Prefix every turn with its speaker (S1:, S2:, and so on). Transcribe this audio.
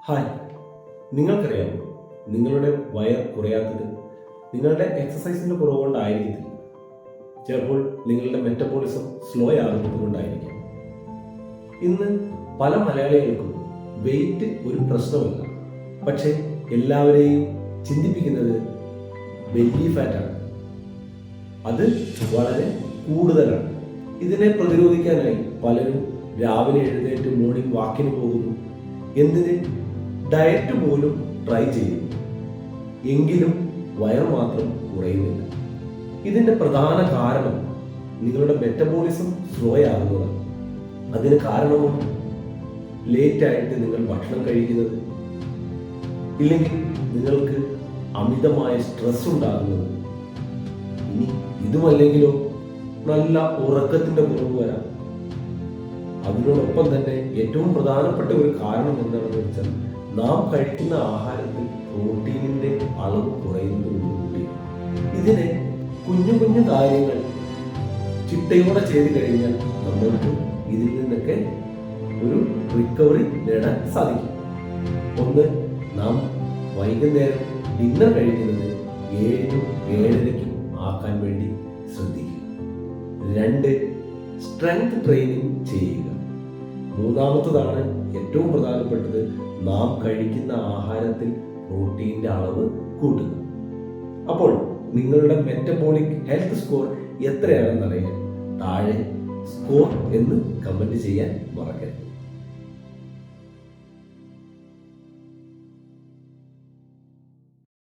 S1: Hi, നിങ്ങൾക്കറിയാമോ നിങ്ങളുടെ wire കുറയാത്തത് നിങ്ങളുടെ എക്സസൈസിന്റെ കുറവ് കൊണ്ടായിരിക്കത്തില്ല. ചിലപ്പോൾ നിങ്ങളുടെ മെറ്റബോളിസം സ്ലോ ആകുന്നത് കൊണ്ടായിരിക്കാം. ഇന്ന് പല മലയാളികൾക്കും വെയിറ്റ് ഒരു പ്രശ്നമല്ല, പക്ഷെ എല്ലാവരെയും ചിന്തിപ്പിക്കുന്നത് ബെല്ലി ഫാറ്റാണ്. അത് വളരെ കൂടുതലാണ്. ഇതിനെ പ്രതിരോധിക്കാനായി പലരും രാവിലെ എഴുന്നേറ്റ് മോർണിംഗ് വാക്കിന് പോകുന്നു. എന്തിന് ഡയറ്റ് പോലും ട്രൈ ചെയ്യുന്നു, എങ്കിലും വയർ മാത്രം കുറയുന്നില്ല. ഇതിന്റെ പ്രധാന കാരണം നിങ്ങളുടെ മെറ്റബോളിസം സ്ലോ ആകുന്നതാണ്. അതിന് കാരണവും ലേറ്റായിട്ട് നിങ്ങൾ ഭക്ഷണം കഴിക്കുന്നത്, ഇല്ലെങ്കിൽ നിങ്ങൾക്ക് അമിതമായ സ്ട്രെസ് ഉണ്ടാകുന്നത്, ഇനി ഇതുമല്ലെങ്കിലോ നല്ല ഉറക്കത്തിന്റെ കുറവ് വരാം. അതിനോടൊപ്പം തന്നെ ഏറ്റവും പ്രധാനപ്പെട്ട ഒരു കാരണം എന്താണെന്ന് വെച്ചാൽ നാം കഴിക്കുന്ന ആഹാരത്തിൽ പ്രോട്ടീനിന്റെ അളവ് കുറയുന്നതോടുകൂടി ഇതിനെ കുഞ്ഞു കുഞ്ഞു കാര്യങ്ങൾ ചിട്ടയോടെ ചെയ്ത് കഴിഞ്ഞാൽ നമ്മൾക്ക് ഇതിൽ നിന്നൊക്കെ ഒരു റിക്കവറി നേടാൻ സാധിക്കും. ഒന്ന്, നാം വൈകുന്നേരം ഡിന്നർ കഴിക്കുന്നത് 7-നും 7:30-ക്കും ആക്കാൻ വേണ്ടി ശ്രദ്ധിക്കുക. 2, സ്ട്രെങ്ത് ട്രെയിനിങ് ചെയ്യുക. മൂന്നാമത്തതാണ് ഏറ്റവും പ്രധാനപ്പെട്ടത്, നാം കഴിക്കുന്ന ആഹാരത്തിൽ പ്രോട്ടീൻ്റെ അളവ് കൂട്ടുക. അപ്പോൾ നിങ്ങളുടെ മെറ്റബോളിക് ഹെൽത്ത് സ്കോർ എത്രയാണെന്നറിയാൻ താഴെ സ്കോർ എന്ന് കമന്റ് ചെയ്യാൻ മറക്കരുത്.